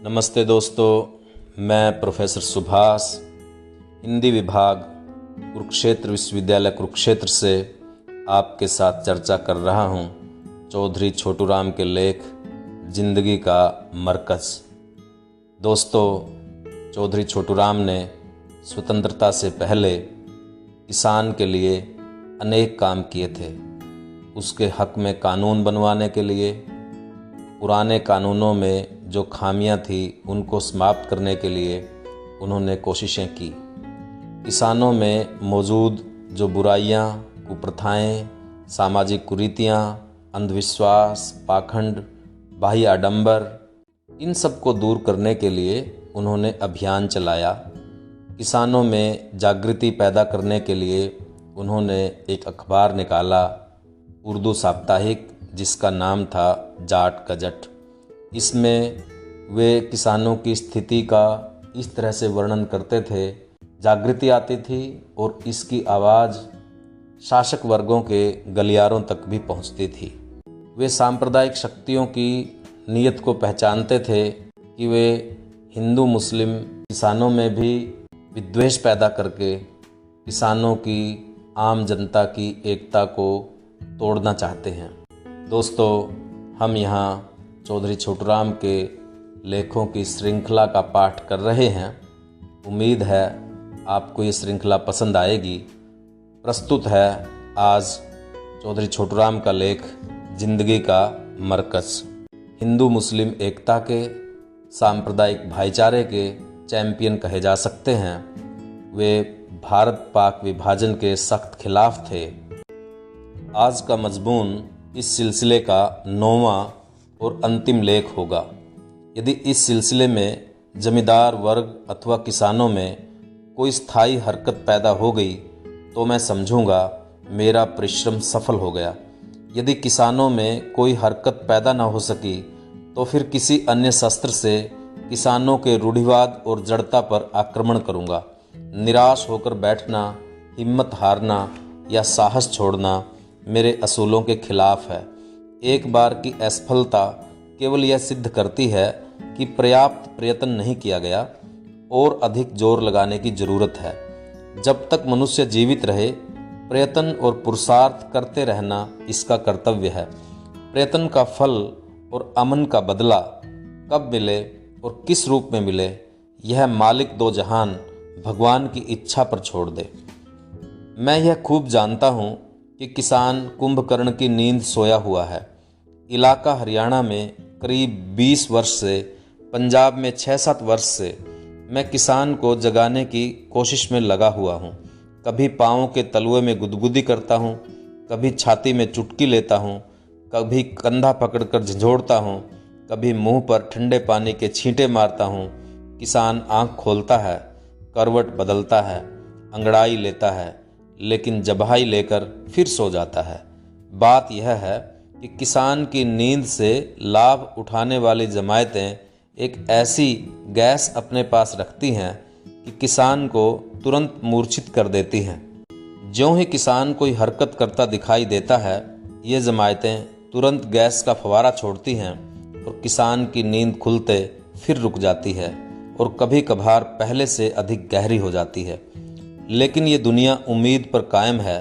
नमस्ते दोस्तों, मैं प्रोफेसर सुभाष, हिंदी विभाग, कुरुक्षेत्र विश्वविद्यालय कुरुक्षेत्र से आपके साथ चर्चा कर रहा हूं चौधरी छोटूराम के लेख जिंदगी का मरकज़। दोस्तों, चौधरी छोटूराम ने स्वतंत्रता से पहले किसान के लिए अनेक काम किए थे। उसके हक में कानून बनवाने के लिए, पुराने कानूनों में जो खामियां थी उनको समाप्त करने के लिए उन्होंने कोशिशें की। किसानों में मौजूद जो बुराइयां, कुप्रथाएं, सामाजिक कुरीतियां, अंधविश्वास, पाखंड, बाह्य आडंबर, इन सब को दूर करने के लिए उन्होंने अभियान चलाया। किसानों में जागृति पैदा करने के लिए उन्होंने एक अखबार निकाला, उर्दू साप्ताहिक, जिसका नाम था जाट गजट। इसमें वे किसानों की स्थिति का इस तरह से वर्णन करते थे, जागृति आती थी और इसकी आवाज़ शासक वर्गों के गलियारों तक भी पहुंचती थी। वे सांप्रदायिक शक्तियों की नीयत को पहचानते थे कि वे हिंदू मुस्लिम किसानों में भी विद्वेष पैदा करके किसानों की, आम जनता की एकता को तोड़ना चाहते हैं। दोस्तों, हम यहाँ चौधरी छोटूराम के लेखों की श्रृंखला का पाठ कर रहे हैं। उम्मीद है आपको ये श्रृंखला पसंद आएगी। प्रस्तुत है आज चौधरी छोटूराम का लेख जिंदगी का मरकज़। हिंदू मुस्लिम एकता के, सांप्रदायिक भाईचारे के चैंपियन कहे जा सकते हैं। वे भारत पाक विभाजन के सख्त खिलाफ थे। आज का मजमून इस सिलसिले का 9वां और अंतिम लेख होगा। यदि इस सिलसिले में जमींदार वर्ग अथवा किसानों में कोई स्थायी हरकत पैदा हो गई तो मैं समझूंगा मेरा परिश्रम सफल हो गया। यदि किसानों में कोई हरकत पैदा न हो सकी तो फिर किसी अन्य शस्त्र से किसानों के रूढ़िवाद और जड़ता पर आक्रमण करूंगा। निराश होकर बैठना, हिम्मत हारना या साहस छोड़ना मेरे असूलों के खिलाफ है। एक बार की असफलता केवल यह सिद्ध करती है कि पर्याप्त प्रयत्न नहीं किया गया और अधिक जोर लगाने की जरूरत है। जब तक मनुष्य जीवित रहे, प्रयत्न और पुरुषार्थ करते रहना इसका कर्तव्य है। प्रयत्न का फल और अमन का बदला कब मिले और किस रूप में मिले, यह मालिक दो जहान भगवान की इच्छा पर छोड़ दे। मैं यह खूब जानता हूँ कि किसान कुंभकर्ण की नींद सोया हुआ है। इलाका हरियाणा में करीब 20 वर्ष से, पंजाब में 6-7 वर्ष से मैं किसान को जगाने की कोशिश में लगा हुआ हूँ। कभी पाँव के तलुए में गुदगुदी करता हूँ, कभी छाती में चुटकी लेता हूँ, कभी कंधा पकड़कर झंझोड़ता हूँ, कभी मुंह पर ठंडे पानी के छींटे मारता हूँ। किसान आँख खोलता है, करवट बदलता है, अंगड़ाई लेता है, लेकिन जबहाई लेकर फिर सो जाता है। बात यह है कि किसान की नींद से लाभ उठाने वाली जमायतें एक ऐसी गैस अपने पास रखती हैं कि किसान को तुरंत मूर्छित कर देती हैं। ज्यों ही किसान कोई हरकत करता दिखाई देता है, ये जमायतें तुरंत गैस का फवारा छोड़ती हैं और किसान की नींद खुलते फिर रुक जाती है और कभी कभार पहले से अधिक गहरी हो जाती है। लेकिन ये दुनिया उम्मीद पर कायम है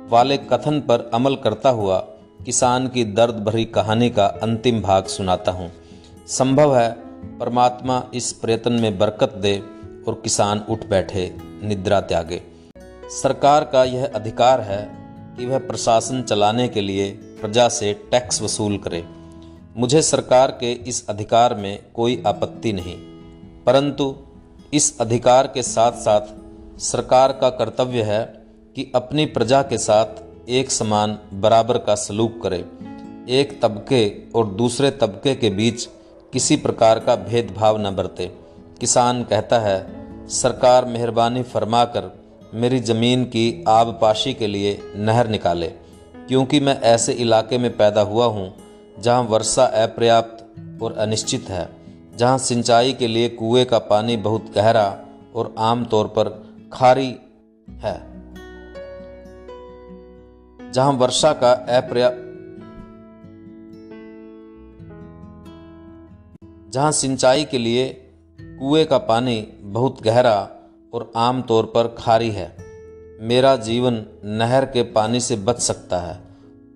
वाले कथन पर अमल करता हुआ किसान की दर्द भरी कहानी का अंतिम भाग सुनाता हूँ। संभव है परमात्मा इस प्रयत्न में बरकत दे और किसान उठ बैठे, निद्रा त्यागे। सरकार का यह अधिकार है कि वह प्रशासन चलाने के लिए प्रजा से टैक्स वसूल करे। मुझे सरकार के इस अधिकार में कोई आपत्ति नहीं, परंतु इस अधिकार के साथ साथ सरकार का कर्तव्य है कि अपनी प्रजा के साथ एक समान बराबर का सलूक करे। एक तबके और दूसरे तबके के बीच किसी प्रकार का भेदभाव न बरते। किसान कहता है, सरकार मेहरबानी फरमाकर मेरी ज़मीन की आबपाशी के लिए नहर निकाले, क्योंकि मैं ऐसे इलाके में पैदा हुआ हूँ जहाँ वर्षा अपर्याप्त और अनिश्चित है, जहाँ सिंचाई के लिए कुएं का पानी बहुत गहरा और आमतौर पर खारी है, जहाँ वर्षा जहाँ सिंचाई के लिए कुएं का पानी बहुत गहरा और आम तौर पर खारी है। मेरा जीवन नहर के पानी से बच सकता है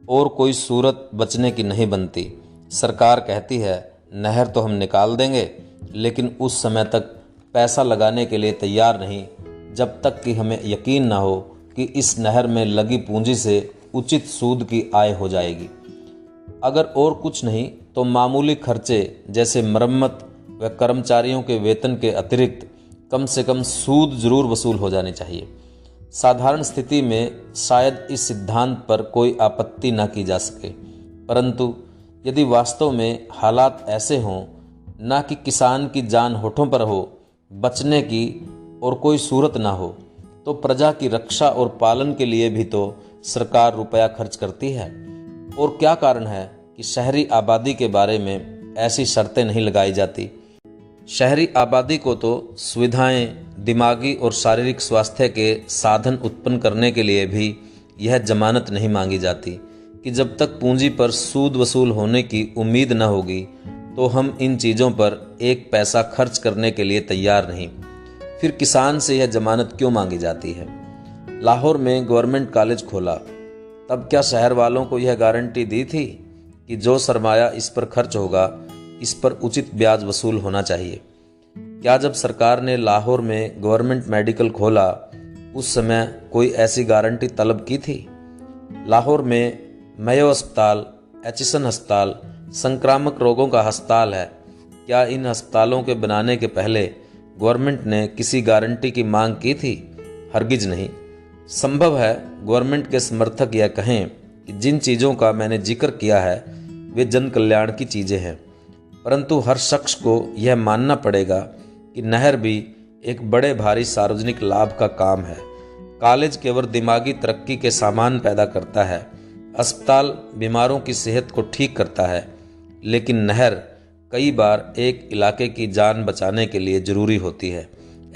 और कोई सूरत बचने की नहीं बनती। सरकार कहती है नहर तो हम निकाल देंगे, लेकिन उस समय तक पैसा लगाने के लिए तैयार नहीं जब तक कि हमें यकीन ना हो कि इस नहर में लगी पूंजी से उचित सूद की आय हो जाएगी। अगर और कुछ नहीं तो मामूली खर्चे जैसे मरम्मत व कर्मचारियों के वेतन के अतिरिक्त कम से कम सूद जरूर वसूल हो जानी चाहिए। साधारण स्थिति में शायद इस सिद्धांत पर कोई आपत्ति न की जा सके, परंतु यदि वास्तव में हालात ऐसे हों ना कि किसान की जान होठों पर हो, बचने की और कोई सूरत ना हो, तो प्रजा की रक्षा और पालन के लिए भी तो सरकार रुपया खर्च करती है। और क्या कारण है कि शहरी आबादी के बारे में ऐसी शर्तें नहीं लगाई जाती? शहरी आबादी को तो सुविधाएं, दिमागी और शारीरिक स्वास्थ्य के साधन उत्पन्न करने के लिए भी यह जमानत नहीं मांगी जाती कि जब तक पूंजी पर सूद वसूल होने की उम्मीद न होगी तो हम इन चीज़ों पर एक पैसा खर्च करने के लिए तैयार नहीं। फिर किसान से यह जमानत क्यों मांगी जाती है? लाहौर में गवर्नमेंट कॉलेज खोला, तब क्या शहर वालों को यह गारंटी दी थी कि जो सरमाया इस पर खर्च होगा इस पर उचित ब्याज वसूल होना चाहिए? क्या जब सरकार ने लाहौर में गवर्नमेंट मेडिकल खोला उस समय कोई ऐसी गारंटी तलब की थी? लाहौर में मेयो अस्पताल, एचिसन अस्पताल संक्रामक रोगों का अस्पताल है। क्या इन अस्पतालों के बनाने के पहले गवर्नमेंट ने किसी गारंटी की मांग की थी? हरगिज नहीं। संभव है गवर्नमेंट के समर्थक यह कहें कि जिन चीज़ों का मैंने जिक्र किया है वे जन कल्याण की चीज़ें हैं, परंतु हर शख्स को यह मानना पड़ेगा कि नहर भी एक बड़े भारी सार्वजनिक लाभ का काम है। कॉलेज केवल दिमागी तरक्की के सामान पैदा करता है, अस्पताल बीमारों की सेहत को ठीक करता है, लेकिन नहर कई बार एक इलाके की जान बचाने के लिए ज़रूरी होती है।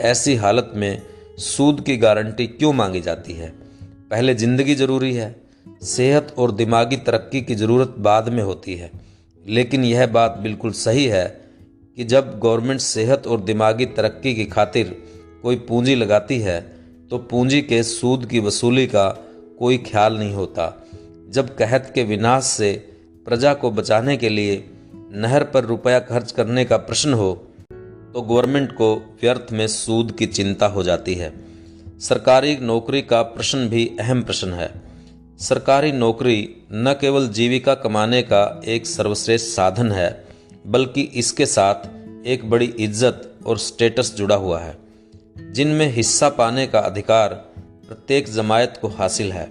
ऐसी हालत में सूद की गारंटी क्यों मांगी जाती है? पहले ज़िंदगी ज़रूरी है, सेहत और दिमागी तरक्की की ज़रूरत बाद में होती है। लेकिन यह बात बिल्कुल सही है कि जब गवर्नमेंट सेहत और दिमागी तरक्की की खातिर कोई पूंजी लगाती है तो पूंजी के सूद की वसूली का कोई ख्याल नहीं होता। जब कहत के विनाश से प्रजा को बचाने के लिए नहर पर रुपया खर्च करने का प्रश्न हो तो गवर्नमेंट को व्यर्थ में सूद की चिंता हो जाती है। सरकारी नौकरी का प्रश्न भी अहम प्रश्न है। सरकारी नौकरी न केवल जीविका कमाने का एक सर्वश्रेष्ठ साधन है, बल्कि इसके साथ एक बड़ी इज्जत और स्टेटस जुड़ा हुआ है, जिनमें हिस्सा पाने का अधिकार प्रत्येक जमायत को हासिल है।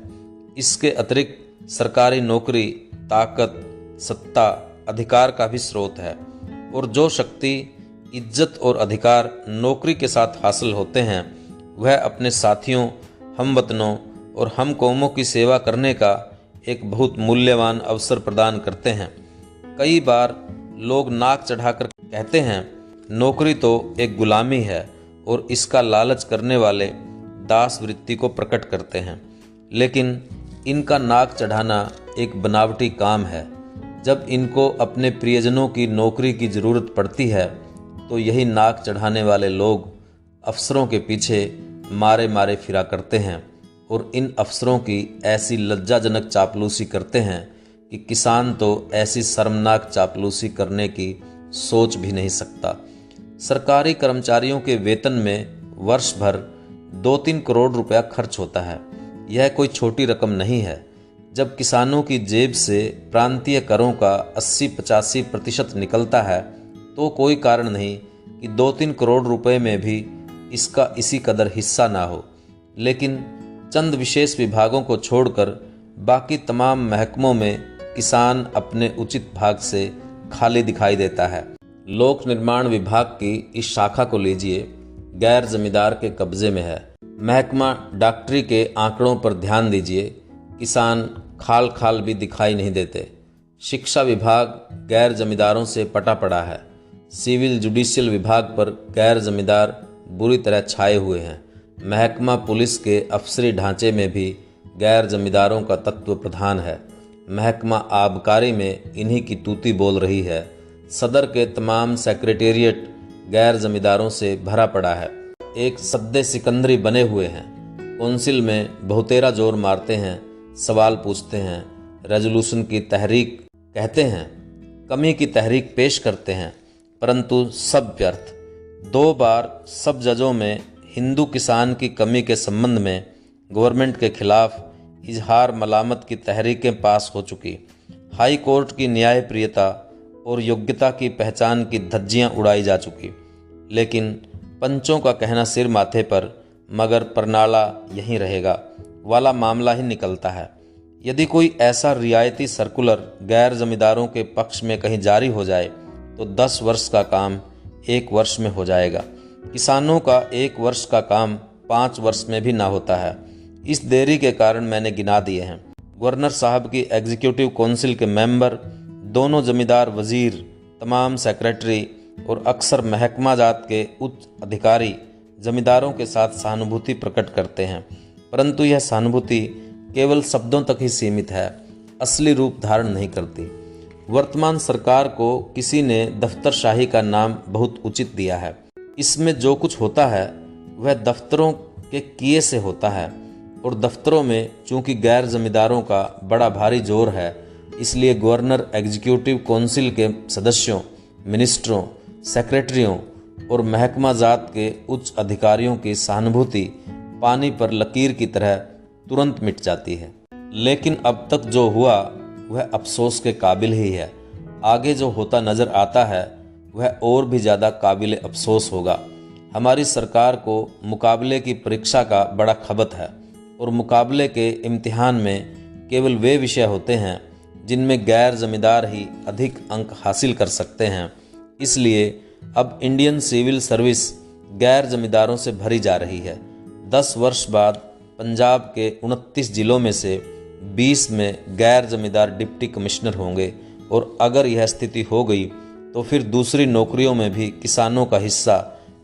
इसके अतिरिक्त सरकारी नौकरी ताकत, सत्ता, अधिकार का भी स्रोत है, और जो शक्ति, इज्जत और अधिकार नौकरी के साथ हासिल होते हैं वह अपने साथियों, हमवतनों और हम कौमों की सेवा करने का एक बहुत मूल्यवान अवसर प्रदान करते हैं। कई बार लोग नाक चढ़ाकर कहते हैं नौकरी तो एक गुलामी है, और इसका लालच करने वाले दास वृत्ति को प्रकट करते हैं। लेकिन इनका नाक चढ़ाना एक बनावटी काम है। जब इनको अपने प्रियजनों की नौकरी की ज़रूरत पड़ती है तो यही नाक चढ़ाने वाले लोग अफसरों के पीछे मारे मारे फिरा करते हैं और इन अफसरों की ऐसी लज्जाजनक चापलूसी करते हैं कि किसान तो ऐसी शर्मनाक चापलूसी करने की सोच भी नहीं सकता। सरकारी कर्मचारियों के वेतन में वर्ष भर 2-3 करोड़ रुपया खर्च होता है। यह कोई छोटी रकम नहीं है। जब किसानों की जेब से प्रांतीय करों का 80-85% निकलता है तो कोई कारण नहीं कि 2-3 करोड़ रुपए में भी इसका इसी कदर हिस्सा ना हो। लेकिन चंद विशेष विभागों को छोड़कर बाकी तमाम महकमों में किसान अपने उचित भाग से खाली दिखाई देता है। लोक निर्माण विभाग की इस शाखा को लीजिए, गैर जमींदार के कब्जे में है। महकमा डॉक्टरी के आंकड़ों पर ध्यान दीजिए, किसान खाल खाल भी दिखाई नहीं देते। शिक्षा विभाग गैर जमींदारों से पटा पड़ा है। सिविल जुडिशियल विभाग पर गैर जमींदार बुरी तरह छाए हुए हैं। महकमा पुलिस के अफसरी ढांचे में भी गैर जमींदारों का तत्व प्रधान है। महकमा आबकारी में इन्हीं की तूती बोल रही है। सदर के तमाम सेक्रेटेरिएट गैर जमींदारों से भरा पड़ा है। एक सद्दे सिकंदरी बने हुए हैं। कौंसिल में बहुतेरा जोर मारते हैं, सवाल पूछते हैं, रेजोल्यूशन की तहरीक कहते हैं, कमी की तहरीक पेश करते हैं, परंतु सब व्यर्थ। 2 बार सब जजों में हिंदू किसान की कमी के संबंध में गवर्नमेंट के खिलाफ इजहार मलामत की तहरीकें पास हो चुकी। हाई कोर्ट की न्यायप्रियता और योग्यता की पहचान की धज्जियां उड़ाई जा चुकी। लेकिन पंचों का कहना सिर माथे पर मगर परनाला यहीं रहेगा वाला मामला ही निकलता है। यदि कोई ऐसा रियायती सर्कुलर गैर जमींदारों के पक्ष में कहीं जारी हो जाए तो 10 वर्ष का काम 1 वर्ष में हो जाएगा। किसानों का 1 वर्ष का काम 5 वर्ष में भी ना होता है। इस देरी के कारण मैंने गिना दिए हैं। गवर्नर साहब की एग्जीक्यूटिव काउंसिल के मेंबर, दोनों जमींदार वजीर, तमाम सेक्रेटरी और अक्सर महकमा जात के उच्च अधिकारी जमींदारों के साथ सहानुभूति प्रकट करते हैं, परंतु यह सहानुभूति केवल शब्दों तक ही सीमित है, असली रूप धारण नहीं करती। वर्तमान सरकार को किसी ने दफ्तरशाही का नाम बहुत उचित दिया है। इसमें जो कुछ होता है वह दफ्तरों के किए से होता है, और दफ्तरों में चूंकि गैर जमींदारों का बड़ा भारी जोर है, इसलिए गवर्नर एग्जीक्यूटिव काउंसिल के सदस्यों, मिनिस्टरों, सेक्रेटरियों और महकमा जात के उच्च अधिकारियों की सहानुभूति पानी पर लकीर की तरह तुरंत मिट जाती है। लेकिन अब तक जो हुआ वह अफसोस के काबिल ही है। आगे जो होता नजर आता है वह और भी ज़्यादा काबिल अफसोस होगा। हमारी सरकार को मुकाबले की परीक्षा का बड़ा खबत है, और मुकाबले के इम्तिहान में केवल वे विषय होते हैं जिनमें गैर जमींदार ही अधिक अंक हासिल कर सकते हैं। इसलिए अब इंडियन सिविल सर्विस गैर जमींदारों से भरी जा रही है। 10 वर्ष बाद पंजाब के 29 जिलों में से 20 में गैर जमींदार डिप्टी कमिश्नर होंगे, और अगर यह स्थिति हो गई तो फिर दूसरी नौकरियों में भी किसानों का हिस्सा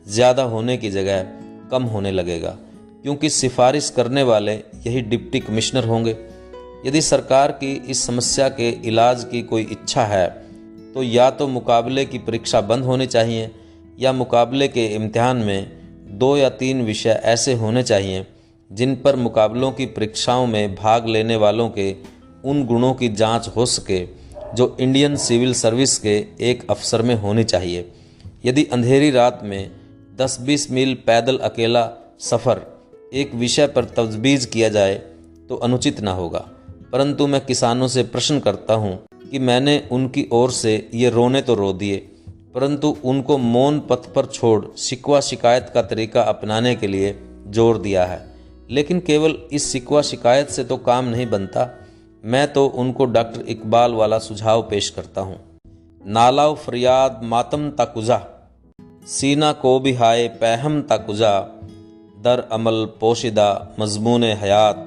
ज़्यादा होने की जगह कम होने लगेगा, क्योंकि सिफारिश करने वाले यही डिप्टी कमिश्नर होंगे। यदि सरकार की इस समस्या के इलाज की कोई इच्छा है तो या तो मुकाबले की परीक्षा बंद होनी चाहिए, या मुकाबले के इम्तिहान में 2 या 3 विषय ऐसे होने चाहिए जिन पर मुकाबलों की परीक्षाओं में भाग लेने वालों के उन गुणों की जांच हो सके जो इंडियन सिविल सर्विस के एक अफसर में होनी चाहिए। यदि अंधेरी रात में 10-20 मील पैदल अकेला सफ़र एक विषय पर तजवीज़ किया जाए तो अनुचित ना होगा, परंतु मैं किसानों से प्रश्न करता हूँ कि मैंने उनकी ओर से ये रोने तो रो दिए, परंतु उनको मौन पथ पर छोड़ शिकवा शिकायत का तरीका अपनाने के लिए जोर दिया है। लेकिन केवल इस शिकवा शिकायत से तो काम नहीं बनता। मैं तो उनको डॉक्टर इकबाल वाला सुझाव पेश करता हूँ। नालाव फरियाद मातम ताकुजा, सीना को भी हाय पैहम ताकुजा, दर अमल पोशिदा मजमून हयात,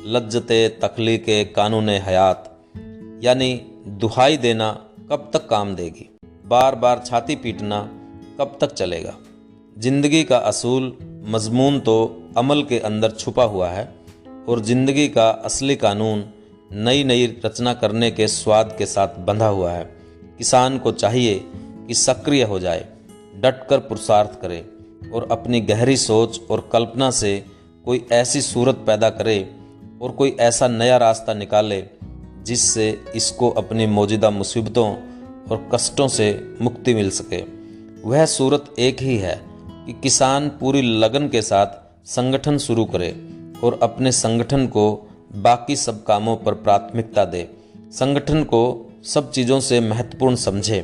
लज्जते तख्लीके कानून हयात। यानी दुहाई देना कब तक काम देगी, बार बार छाती पीटना कब तक चलेगा। जिंदगी का असूल मजमून तो अमल के अंदर छुपा हुआ है, और जिंदगी का असली कानून नई नई रचना करने के स्वाद के साथ बंधा हुआ है। किसान को चाहिए कि सक्रिय हो जाए, डटकर पुरुषार्थ करे और अपनी गहरी सोच और कल्पना से कोई ऐसी सूरत पैदा करे और कोई ऐसा नया रास्ता निकाले जिससे इसको अपनी मौजूदा मुसीबतों और कष्टों से मुक्ति मिल सके। वह सूरत एक ही है कि किसान पूरी लगन के साथ संगठन शुरू करे और अपने संगठन को बाकी सब कामों पर प्राथमिकता दे, संगठन को सब चीज़ों से महत्वपूर्ण समझे।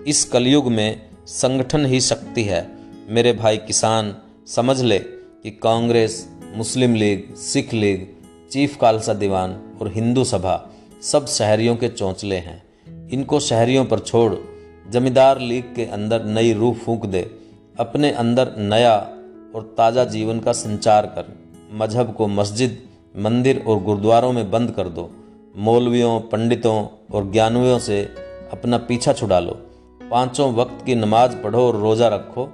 इस कलयुग में संगठन ही शक्ति है। मेरे भाई किसान, समझ ले कि कांग्रेस, मुस्लिम लीग, सिख लीग, चीफ खालसा दीवान और हिंदू सभा सब शहरियों के चौंचले हैं। इनको शहरियों पर छोड़ जमींदार लीग के अंदर नई रूह फूंक दे, अपने अंदर नया और ताज़ा जीवन का संचार कर। मजहब को मस्जिद, मंदिर और गुरुद्वारों में बंद कर दो। मौलवियों, पंडितों और ज्ञानियों से अपना पीछा छुड़ा लो। 5 वक्त की नमाज पढ़ो और रोज़ा रखो,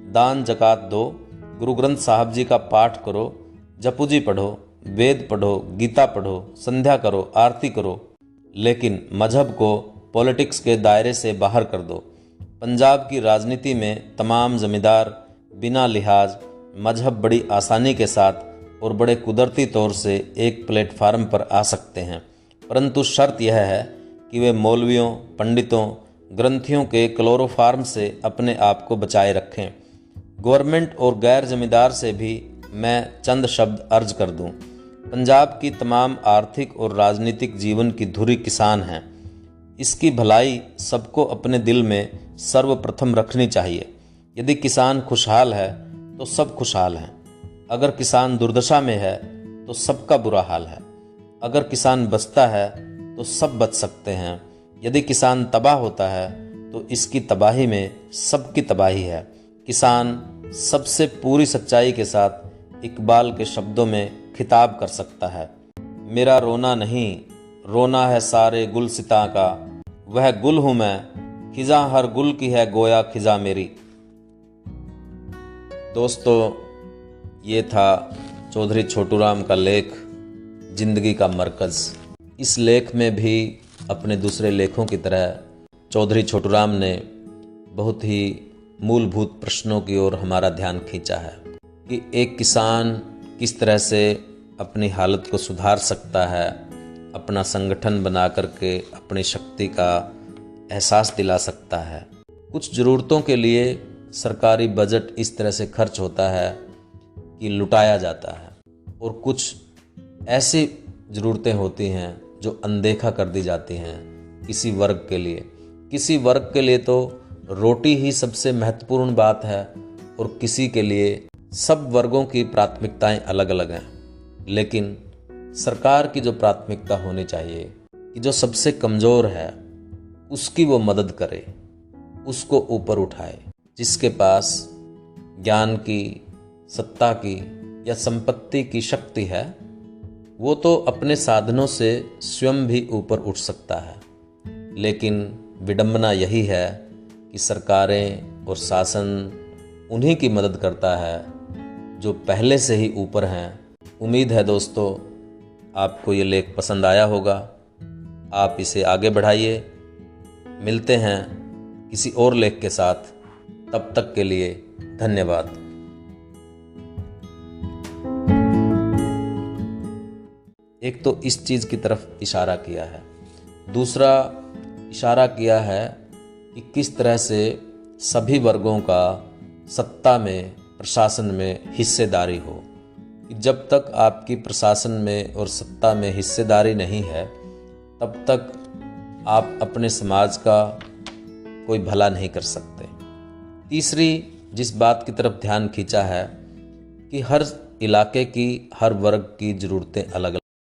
दान जकात दो, गुरु ग्रंथ साहब जी का पाठ करो, जपुजी पढ़ो, वेद पढ़ो, गीता पढ़ो, संध्या करो, आरती करो। लेकिन मजहब को पॉलिटिक्स के दायरे से बाहर कर दो। पंजाब की राजनीति में तमाम जमींदार बिना लिहाज मजहब बड़ी आसानी के साथ और बड़े कुदरती तौर से एक प्लेटफार्म पर आ सकते हैं, परंतु शर्त यह है कि वे मौलवियों, पंडितों, ग्रंथियों के क्लोरोफार्म से अपने आप को बचाए रखें। गवर्नमेंट और गैर जमींदार से भी मैं चंद शब्द अर्ज कर दूं। पंजाब की तमाम आर्थिक और राजनीतिक जीवन की धुरी किसान हैं। इसकी भलाई सबको अपने दिल में सर्वप्रथम रखनी चाहिए। यदि किसान खुशहाल है तो सब खुशहाल हैं। अगर किसान दुर्दशा में है तो सबका बुरा हाल है। अगर किसान बचता है तो सब बच सकते हैं। यदि किसान तबाह होता है तो इसकी तबाही में सबकी तबाही है। किसान सबसे पूरी सच्चाई के साथ इकबाल के शब्दों में खिताब कर सकता है, मेरा रोना नहीं, रोना है सारे गुलसितां का, वह गुल हूं मैं, खिजा हर गुल की है गोया खिजा मेरी। दोस्तों, ये था चौधरी छोटूराम का लेख जिंदगी का मरकज़। इस लेख में भी अपने दूसरे लेखों की तरह चौधरी छोटूराम ने बहुत ही मूलभूत प्रश्नों की ओर हमारा ध्यान खींचा है कि एक किसान किस तरह से अपनी हालत को सुधार सकता है, अपना संगठन बना करके अपनी शक्ति का एहसास दिला सकता है। कुछ ज़रूरतों के लिए सरकारी बजट इस तरह से खर्च होता है कि लुटाया जाता है, और कुछ ऐसी ज़रूरतें होती हैं जो अनदेखा कर दी जाती हैं किसी वर्ग के लिए। किसी वर्ग के लिए तो रोटी ही सबसे महत्वपूर्ण बात है, और किसी के लिए सब वर्गों की प्राथमिकताएं अलग अलग हैं। लेकिन सरकार की जो प्राथमिकता होनी चाहिए कि जो सबसे कमज़ोर है उसकी वो मदद करे, उसको ऊपर उठाए। जिसके पास ज्ञान की, सत्ता की या संपत्ति की शक्ति है वो तो अपने साधनों से स्वयं भी ऊपर उठ सकता है। लेकिन विडंबना यही है कि सरकारें और शासन उन्हीं की मदद करता है जो पहले से ही ऊपर हैं। उम्मीद है दोस्तों आपको ये लेख पसंद आया होगा। आप इसे आगे बढ़ाइए। मिलते हैं किसी और लेख के साथ। तब तक के लिए धन्यवाद। एक तो इस चीज़ की तरफ इशारा किया है, दूसरा इशारा किया है कि किस तरह से सभी वर्गों का सत्ता में, प्रशासन में हिस्सेदारी हो। कि जब तक आपकी प्रशासन में और सत्ता में हिस्सेदारी नहीं है तब तक आप अपने समाज का कोई भला नहीं कर सकते। तीसरी जिस बात की तरफ ध्यान खींचा है कि हर इलाके की, हर वर्ग की ज़रूरतें अलग अलग